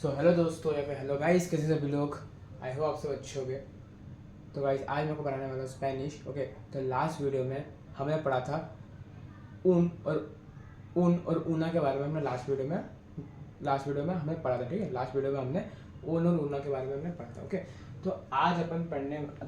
Hello दोस्तों या फिर हेलो गाइस, कैसे सभी लोग। आई होप आप सब अच्छे हो गए। तो गाइस आज मेरे को पढ़ाने वाला स्पेनिश। ओके, तो लास्ट वीडियो में हमने पढ़ा था उन और ऊना के बारे में। हमने लास्ट वीडियो में हमने पढ़ा था, ठीक है। लास्ट वीडियो में हमने उन और ऊना के बारे में हमने पढ़ा था। ओके, तो आज अपन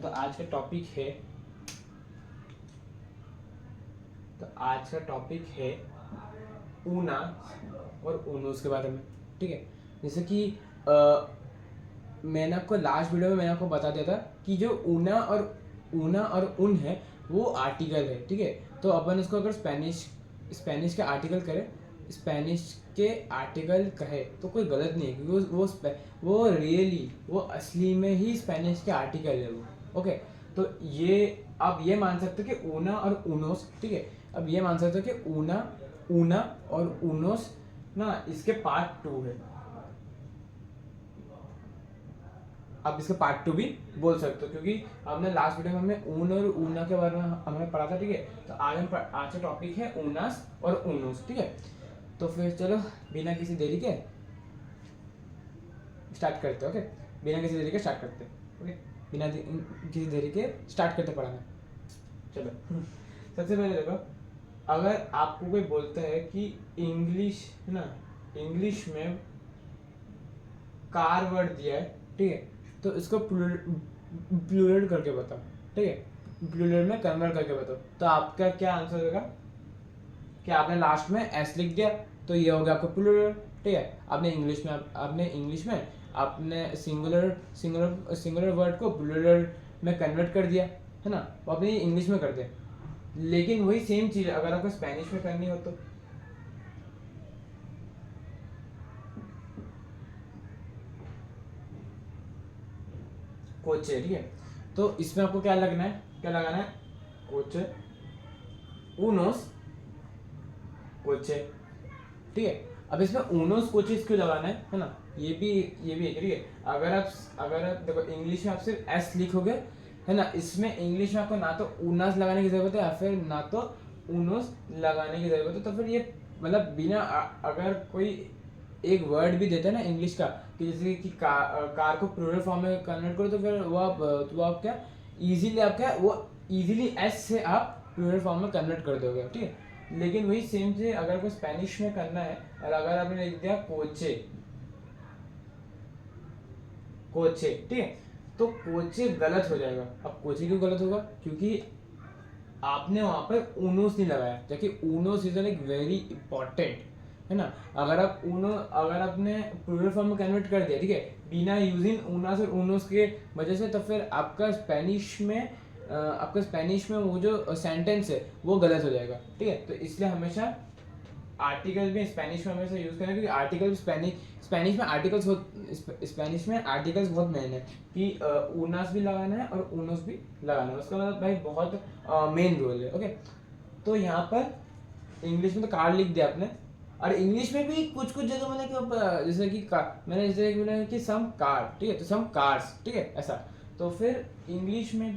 आज का टॉपिक है ऊना और ऊनोस के बारे में, ठीक है। जैसे कि मैंने आपको लास्ट वीडियो में मैंने आपको बता दिया था कि जो ऊना और उन है वो आर्टिकल है, ठीक है। तो अपन इसको अगर स्पेनिश के आर्टिकल करें, स्पेनिश के आर्टिकल कहे तो कोई गलत नहीं है, क्योंकि वो रियली वो असली में ही स्पेनिश के आर्टिकल है वो। ओके, तो ये आप ये मान सकते हो कि ऊना और ऊनोस, ठीक है। अब ये मान सकते हो कि ऊना और ऊनोस ना इसके पार्ट 2 है। आप इसका पार्ट 2 भी बोल सकते हो, क्योंकि हमने लास्ट वीडियो में हमने ऊन और ऊना के बारे में हमने पढ़ा था, ठीक है। तो आज का टॉपिक है ऊनास और ऊनोस, ठीक है। तो फिर चलो बिना किसी देरी के स्टार्ट करते, ओके। बिना किसी देरी के स्टार्ट करते, ओके। किसी देरी के स्टार्ट करते पढ़ाना। चलो सबसे पहले देखो, अगर आपको कोई बोलता है कि इंग्लिश है ना, इंग्लिश में कार वर्ड दिया है, ठीक है, तो इसको प्लूरल करके बताओ, ठीक है। प्लूरल में कन्वर्ट करके बताओ, तो आपका क्या आंसर होगा कि आपने लास्ट में एस लिख दिया, तो ये हो गया आपका प्लूरल, ठीक है। आपने इंग्लिश में आपने सिंगुलर वर्ड को प्लूरल में कन्वर्ट कर दिया, है ना। वो आपने इंग्लिश में कर दिया। लेकिन वही सेम चीज़ अगर आपको स्पेनिश में करनी हो तो कोचे, ठीक है। तो इसमें आपको क्या लगाना है कोचे, ऊनोस कोचे, ठीक है। अब इसमें ऊनोस कोचेस क्यों लगाना है ना, ये भी है, ठीक है। अगर आप देखो इंग्लिश में आप सिर्फ एस लिखोगे, है ना, इसमें इंग्लिश में आपको ना तो ऊनास लगाने की जरूरत है या फिर ना तो ऊनोस लगाने की जरूरत है। तो फिर ये मतलब बिना अगर कोई एक वर्ड भी देते हैं ना इंग्लिश का, कि जैसे कि कार को प्लूरल फॉर्म में कन्वर्ट करो, तो फिर वो आप क्या इजीली एस से आप प्लूरल फॉर्म में कन्वर्ट कर दोगे, ठीक है। लेकिन वही सेम चीज अगर कोई स्पेनिश में करना है और अगर आपने लिख दिया कोचे, ठीक है, तो कोचे गलत हो जाएगा। अब कोचे क्यों गलत होगा, क्योंकि आपने वहां पर ऊनोस नहीं लगाया, जबकि ऊनोस इज लाइक वेरी इंपॉर्टेंट, है ना। अगर आपने प्लूरल फॉर्म में कन्वर्ट कर दिया, ठीक है, बिना यूजिंग ऊनास और ऊनोस के वजह से, तो फिर आपका स्पेनिश में वो जो सेंटेंस है वो गलत हो जाएगा, ठीक है। तो इसलिए हमेशा आर्टिकल भी स्पेनिश में हमेशा यूज करें, क्योंकि स्पेनिश में आर्टिकल्स बहुत मेन है कि ऊनास भी लगाना है और ऊनोस भी लगाना है। उसका मतलब भाई बहुत मेन रोल है, ओके। तो यहाँ पर इंग्लिश में तो कार लिख दिया आपने, और इंग्लिश में भी कुछ जगह मैंने जैसे कि मैंने कि सम कार, ठीक है, तो सम कार्स, ठीक है, ऐसा। तो फिर इंग्लिश में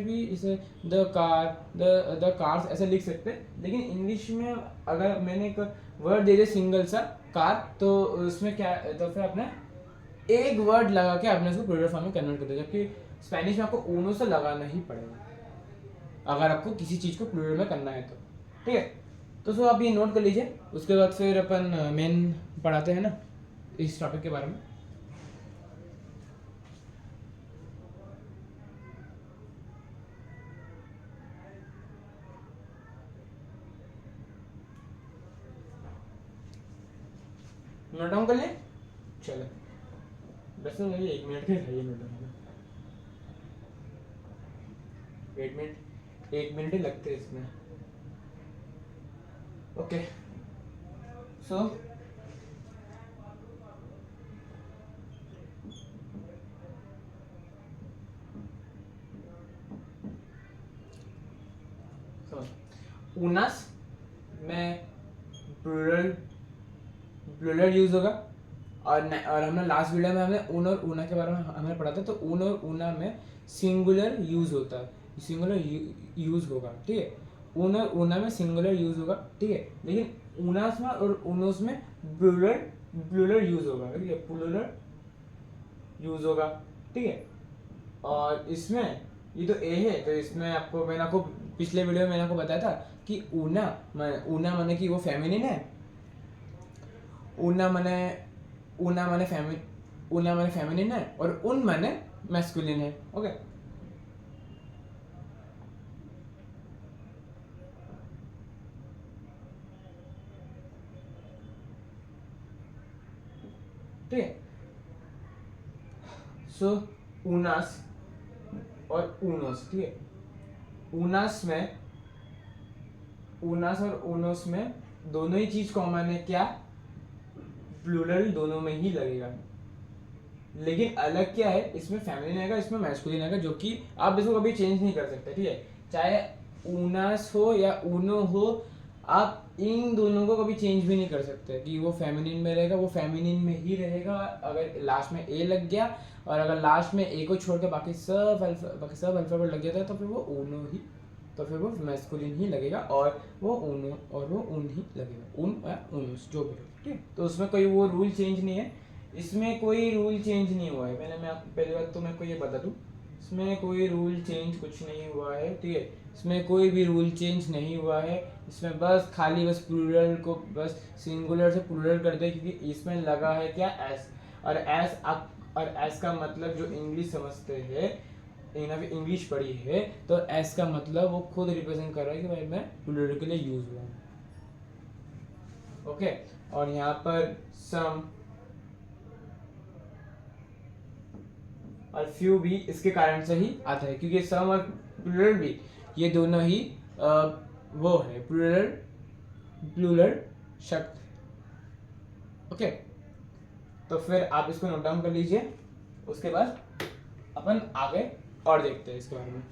भी जैसे द कार्स ऐसा लिख सकते हैं। लेकिन इंग्लिश में अगर मैंने एक वर्ड दे दिया सिंगल सा कार, तो उसमें क्या, तो फिर आपने एक वर्ड लगा के आपने उसको प्लूरल फॉर्म में कन्वर्ट कर दिया, जबकि स्पेनिश में आपको ऊनो से लगाना ही पड़ेगा अगर आपको किसी चीज़ को प्लूरल में करना है तो, ठीक है। तो सो आप ये नोट कर लीजिए, उसके बाद फिर अपन मेन पढ़ाते हैं ना इस टॉपिक के बारे में। नोट डाउन कर ले, चलो बस मुझे 1 मिनट का चाहिए नोट डाउन। 1 मिनट ही लगते हैं इसमें, ओके। सो ऊनास में प्लूरल यूज होगा, और हमने लास्ट वीडियो में हमने ऊन और ऊना के बारे में हमने पढ़ा था। तो ऊन और ऊना में सिंगुलर यूज होता है, सिंगुलर यूज होगा, ठीक है। ऊन और ऊना में सिंगुलर यूज होगा, ठीक है। लेकिन ऊनास में और ऊनोस में प्लूरल प्लूरल यूज होगा, ठीक है, प्लूरल यूज होगा, ठीक है। और इसमें ये तो ए है, तो इसमें मैंने आपको पिछले वीडियो में मैंने आपको बताया था कि ऊना माने कि वो फेमिनिन है, ऊना माने फेमिनिन है, और उन माने मैस्कुलिन है, ओके। ठीक है, सो ऊनास और ऊनोस, ठीक है। ऊनास और ऊनोस में दोनों ही चीज कॉमन है, क्या? प्लूरल दोनों में ही लगेगा, लेकिन अलग क्या है, इसमें फेमिनिन आएगा, इसमें मैस्कुलिन आएगा, जो कि आप इसको कभी चेंज नहीं कर सकते, ठीक है। चाहे ऊनास हो या ऊनो हो, आप इन दोनों को कभी चेंज भी नहीं कर सकते कि वो फेमिनिन में रहेगा, वो फेमिनिन में ही रहेगा। अगर लास्ट में ए लग गया और अगर लास्ट में ए को छोड़ के बाकी सब अल्फाबेट लग गया था, तो फिर वो ऊनो ही, तो फिर वो मैस्कुलिन ही लगेगा, और वो ऊनो और वो ऊन ही लगेगा, ऊन या ऊनुस जो भी हो, ठीक है। तो उसमें कोई वो रूल चेंज नहीं है, इसमें कोई रूल चेंज नहीं हुआ है। मैं आपको पहली बात तो मैं को ये बता दूं, इसमें कोई रूल चेंज कुछ नहीं हुआ है, ठीक है। इसमें कोई भी रूल चेंज नहीं हुआ है, इसमें बस खाली बस प्लूरल को बस सिंगुलर से प्लूरल कर दे, क्योंकि इसमें लगा है क्या, एस, और एस का मतलब जो इंग्लिश समझते हैं, इन्होंने इंग्लिश पढ़ी है, तो एस का मतलब वो खुद रिप्रेजेंट कर रहा है कि भाई मैं प्लूरल के लिए यूज हुआ हूँ, ओके। और यहाँ पर सम और फ्यू भी इसके कारण से ही आता है, क्योंकि सम और प्लूरल भी ये दोनों ही वो है प्लूरल शब्द, ओके। तो फिर आप इसको नोट डाउन कर लीजिए, उसके बाद अपन आगे और देखते हैं इसके बारे में।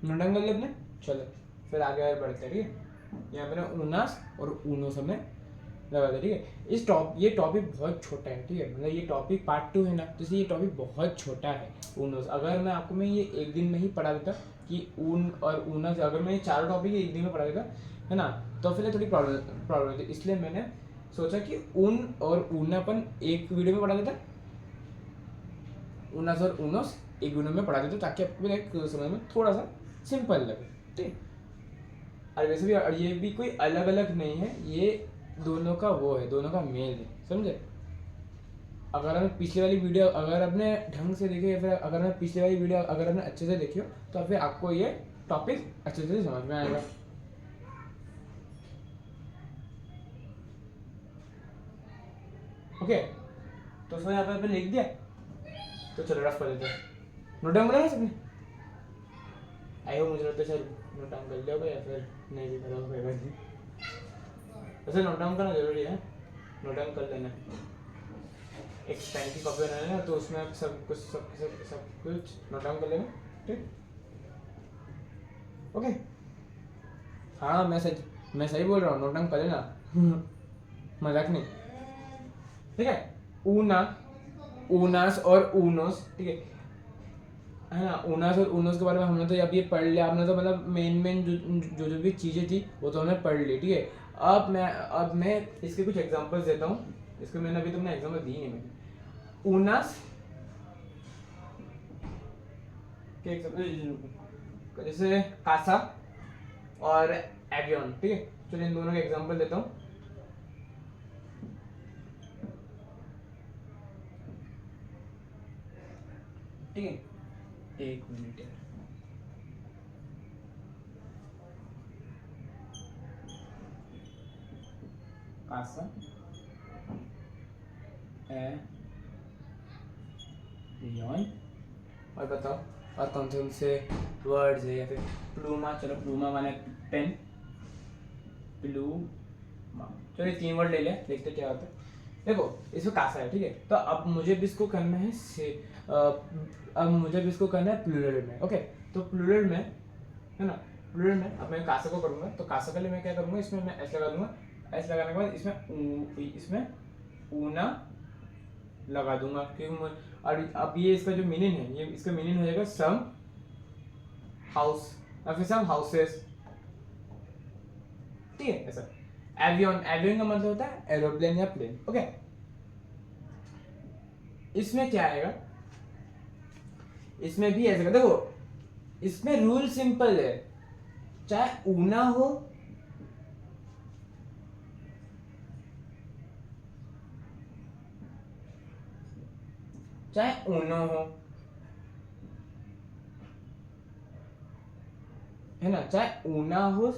नोट डाउन कर लिया अपने, चलो फिर आगे बढ़ते हैं, ठीक है। यहाँ पे ऊनास और ऊनोस हमने लगा दिया, ठीक है। ये टॉपिक बहुत छोटा है, ठीक है, मतलब ये टॉपिक पार्ट 2 है ना, तो इसलिए ये टॉपिक बहुत छोटा है। ऊनोस अगर मैं ये एक दिन में ही पढ़ा देता कि ऊन और ऊनस, अगर मैं ये चारों टॉपिक एक दिन में पढ़ा देता, है ना, तो फिर थोड़ी प्रॉब्लम होती, इसलिए मैंने सोचा कि ऊन और ऊनापन एक वीडियो में पढ़ा देता, ऊनस और ऊनोस एक वीडियो में पढ़ा देता, ताकि आपको एक समझ में थोड़ा सा सिंपल लगे, ठीक। और वैसे भी ये भी कोई अलग अलग नहीं है, ये दोनों का वो है, दोनों का मेल है, समझे। अगर आपने पिछली वाली वीडियो अगर आपने ढंग से देखी, या फिर अगर मैं पिछली वाली वीडियो अगर आपने अच्छे से देखी हो, तो फिर आपको ये टॉपिक अच्छे से समझ में आएगा, ओके। तो उसमें यहाँ पे आपने लिख दिया, तो चलो रफ कर देते हैं। नोट डाउन करा सबने? आई हो, मुझे लगता है सर नोट डाउन कर लिया होगा, या फिर नहीं भी करा होगा, वैसे नोट डाउन करना जरूरी है, नोट डाउन कर लेना। एक पेन की कॉपी बना लेना, तो उसमें सब कुछ नोट डाउन कर लेना, ठीक, ओके। हाँ मैं सही बोल रहा हूँ, नोट डाउन कर लेना मजाक नहीं, ठीक है। ऊनास और ऊनोस, ठीक है ना। ऊनास और ऊनोस के बारे में हमने तो अब ये पढ़ लिया, आपने तो मतलब मेन जो भी चीज़ें थी वो तो हमने पढ़ ली, ठीक है। अब मैं इसके कुछ एग्जांपल्स देता हूँ, इसको मैंने अभी तुमने एग्जांपल दी नहीं मैंने। ऊनास के एग्जांपल जैसे कासा और एवियन, ठीक है। चलिए इन दोनों के एग्जांपल देता हूँ, ठीक है। एक मिनट यार, कासा एवियन, और बताओ और कौन से वर्ड्स है, या फिर प्लूमा, चलो प्लूमा माने पेन, प्लूमा, चलो 3 वर्ड ले लिया, देखते क्या होता है। देखो इसमें कासा है, ठीक है, तो अब मुझे भी इसको करना है अब मुझे भी इसको करना है प्लूरल में, ओके। तो प्लूरल में, है ना, प्लूरल में अब मैं कासा को करूंगा, तो कासा के लिए मैं क्या करूंगा, इसमें मैं एस लगा दूंगा, एस लगाने के बाद इसमें ऊना लगा दूंगा, क्योंकि और अब ये इसका जो मीनिंग है, ये इसका मीनिंग हो जाएगा सम हाउस या फिर सम हाउसेस, ठीक है ऐसा। एवियन, एवियन का मतलब होता है एरोप्लेन या प्लेन, ओके। इसमें क्या आएगा, इसमें भी ऐसे देखो, इसमें रूल सिंपल है, चाहे ऊना हो चाहे ऊनो हो, है ना, चाहे ऊना हो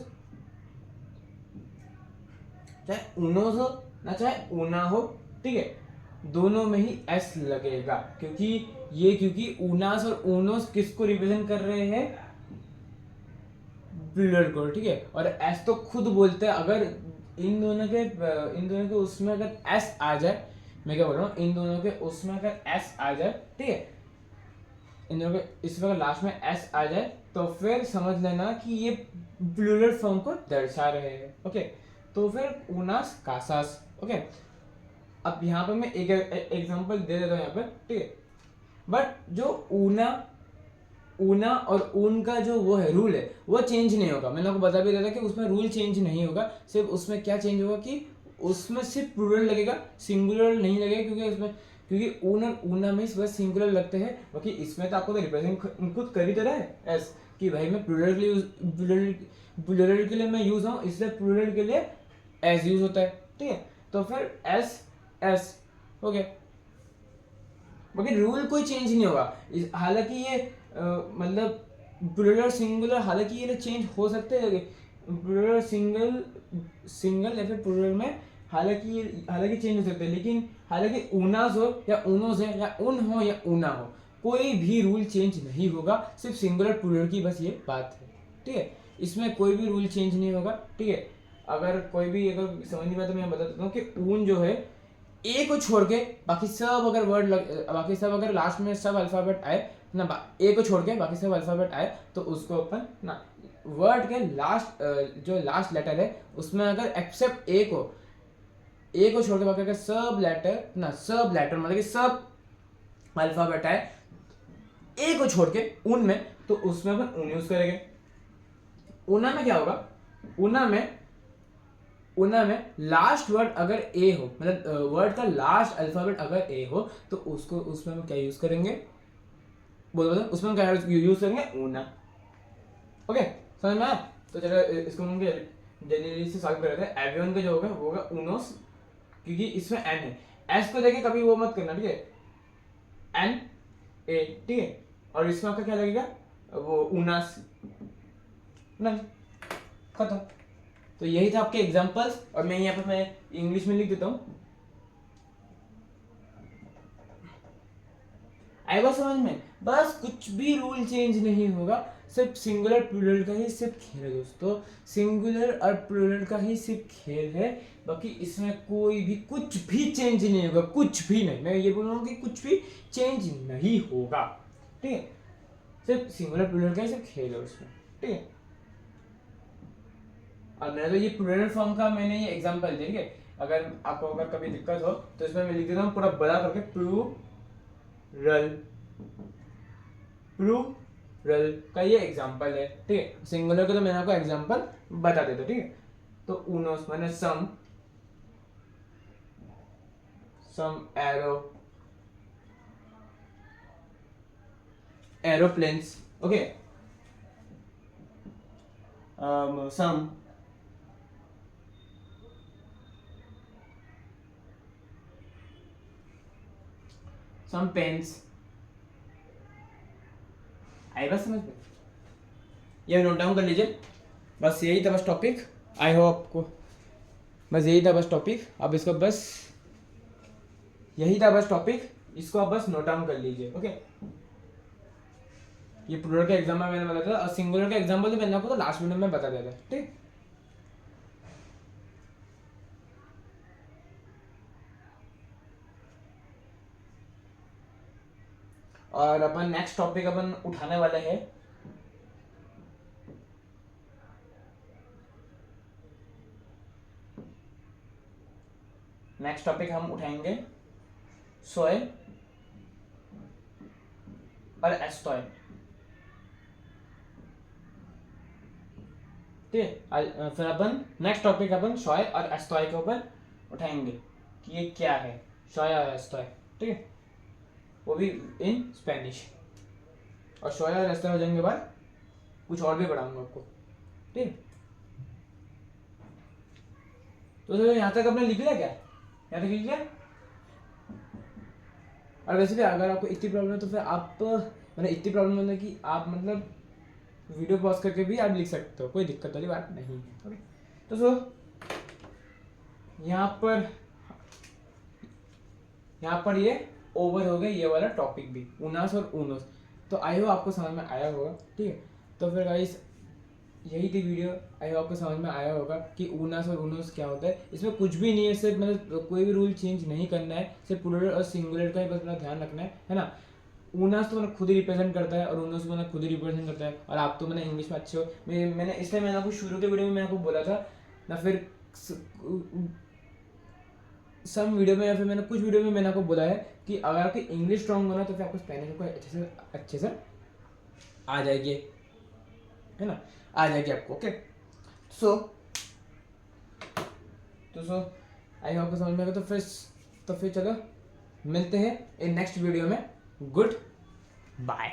चाहे ऊनोस हो ना चाहे ऊना हो, ठीक है, दोनों में ही एस लगेगा, क्योंकि ऊनास और ऊनोस किसको रिप्रेजेंट कर रहे हैं, प्लूरल को, ठीक है। और एस तो खुद बोलते हैं, अगर इन दोनों के उसमें अगर एस आ जाए, मैं क्या बोल रहा हूँ, इन दोनों के उसमें अगर एस आ जाए, ठीक है, इन दोनों के इसमें अगर लास्ट में एस आ जाए, तो फिर समझ लेना कि ये प्लूरल फॉर्म को दर्शा रहे हैं, ओके। तो फिर ऊनास कासास, ओके। अब यहाँ पर मैं एक एग्जांपल दे देता हूँ यहाँ पर, ठीक है। बट जो ऊना ऊना और ऊन का जो वो है रूल है, वो चेंज नहीं होगा, मैंने आपको बता भी दिया था कि उसमें रूल चेंज नहीं होगा, सिर्फ उसमें क्या चेंज होगा कि उसमें सिर्फ प्लूरल लगेगा, सिंगुलर नहीं लगेगा, क्योंकि ऊन और ऊना में बस सिंगुलर लगते हैं, बाकी इसमें तो आपको तो रिप्रेजेंट खुद कर ही तो रहा है एस, कि भाई मैं प्लूरल के लिए प्लूरल के लिए मैं यूज हूँ, इसलिए प्लूरल के लिए एस यूज होता है, ठीक है। तो फिर एस एस हो गया, बाकी रूल कोई चेंज नहीं होगा। हालांकि ये मतलब प्लूरल सिंगुलर, हालांकि ये चेंज हो सकते हैं प्लूरल सिंगल या फिर प्लूरल में, हालांकि चेंज हो सकते हैं, लेकिन हालांकि ऊनास हो या ऊनोस है या उन हो या ऊना हो, कोई भी रूल चेंज नहीं होगा, सिर्फ सिंगुलर प्लूरल की बस ये बात है, ठीक है। इसमें कोई भी रूल चेंज नहीं होगा, ठीक है। अगर कोई भी अगर समझ नहीं पाया तो मैं बता देता हूँ कि ऊन जो है, ए को छोड़ के बाकी सब अगर बाकी सब अगर लास्ट में सब अल्फाबेट आए ना, ए को छोड़ के बाकी सब अल्फाबेट आए, तो उसको अपन ना वर्ड के लास्ट जो लास्ट लेटर है उसमें अगर एक्सेप्ट ए को छोड़ के बाकी अगर सब लेटर मतलब कि सब अल्फाबेट आए ए को छोड़ के उन में, तो उसमें अपन ऊन यूज करेंगे। ऊना में क्या होगा, ऊना में लास्ट वर्ड अगर ए हो, मतलब वर्ड का लास्ट अल्फाबेट अगर ए हो, तो उसमें हम क्या यूज करेंगे, बोलो उसमें हम क्या यूज करेंगे, ऊना, ओके। समझ में आया? तो चलो इसको हम जल्दी से सॉल्व कर रहे थे। एवियन का जो होगा वो होगा ऊनोस, क्योंकि इसमें एन है, एस को देखे कभी वो मत करना, ठीक है, एन ए, ठीक है। और इसमें आपका क्या लगेगा, वो ऊनास, नहीं, खत्म। तो यही था आपके एग्जांपल्स, और मैं यहाँ पे मैं इंग्लिश में लिख देता हूँ। आएगा समझ में? बस कुछ भी रूल चेंज नहीं होगा, सिर्फ सिंगुलर प्लूरल का ही सिर्फ खेल है दोस्तों, सिंगुलर और प्लूरल का ही सिर्फ खेल है, बाकी इसमें कोई भी कुछ भी चेंज नहीं होगा, कुछ भी नहीं, मैं ये बोल रहा हूँ कि कुछ भी चेंज नहीं होगा, ठीक है। सिर्फ सिंगुलर प्लूरल का ही सिर्फ खेल है उसमें, ठीक है। और मैंने तो ये प्लूरल फॉर्म का मैंने ये एग्जांपल दिया, ठीक है। अगर आपको अगर कभी दिक्कत हो तो इसमें मैं लिख देता हूँ पूरा बड़ा करके, प्लूरल का ये एग्जांपल है, ठीक है। सिंगुलर का तो मैंने आपको एग्जांपल बता देता, ठीक है। तो उनोस माने सम एरोप्लेन्स, ओके, some pens, आएगा समझ में? ये नोट डाउन कर लीजिए, बस यही था बस टॉपिक, आई होप आपको बस यही था बस टॉपिक, अब इसको बस यही था बस टॉपिक, इसको आप बस नोट डाउन कर लीजिए, ओके। ये प्लूरल का एग्जांपल मैंने बताया था, और सिंगुलर का एग्जांपल तो मैंने आपको तो लास्ट वीडियो में बता दिया था, ठीक। और अपन नेक्स्ट टॉपिक अपन उठाने वाले हैं नेक्स्ट टॉपिक हम उठाएंगे सोए और एस्टॉय। ठीक है, फिर अपन नेक्स्ट टॉपिक अपन शॉय और एस्टॉय के ऊपर उठाएंगे कि ये क्या है शॉय और एस्टॉय। ठीक है, वो भी इन स्पेनिश। और शॉय और एस्टॉय हो जाएंगे के बाद कुछ और भी पढ़ाऊंगा आपको। ठीक है, तो यहाँ तक आपने लिख लिया क्या? यहाँ तक लिख लिया? और वैसे भी अगर आपको इतनी प्रॉब्लम है तो फिर आप मतलब इतनी प्रॉब्लम है कि आप मतलब वीडियो पॉज करके भी आप लिख सकते हो, कोई दिक्कत वाली बात नहीं है। ओके, तो यहाँ पर ये ओवर हो गया ये वाला टॉपिक भी, उनास और ऊनोस। तो आई होप आपको समझ में आया होगा। ठीक है, तो फिर गाइस यही थी वीडियो। आई होप आपको समझ में आया होगा कि ऊनास और ऊनोस क्या होता है। इसमें कुछ भी नहीं है, सिर्फ मतलब कोई भी रूल चेंज नहीं करना है, सिर्फ प्लूरल और सिंगुलर का ही बस अपना ध्यान रखना है ना। ऊनास तो मैंने खुद ही रिप्रेजेंट करता है और ऊनोस मैंने खुद ही रिप्रेजेंट करता है। और आप तो मैंने इंग्लिश में अच्छे हो, मैंने इसलिए मैंने आपको शुरू के वीडियो में मैंने आपको बोला था ना, फिर सम वीडियो में या फिर मैंने कुछ वीडियो में मैंने आपको बोला है कि अगर आपकी इंग्लिश स्ट्रांग होना तो फिर आपको स्पेनिश को अच्छे से आ जाएगी, है ना, आ जाएगी आपको। ओके, सो आई होप आपको समझ में आएगा। तो फिर चलो मिलते हैं इन नेक्स्ट वीडियो में। Good bye.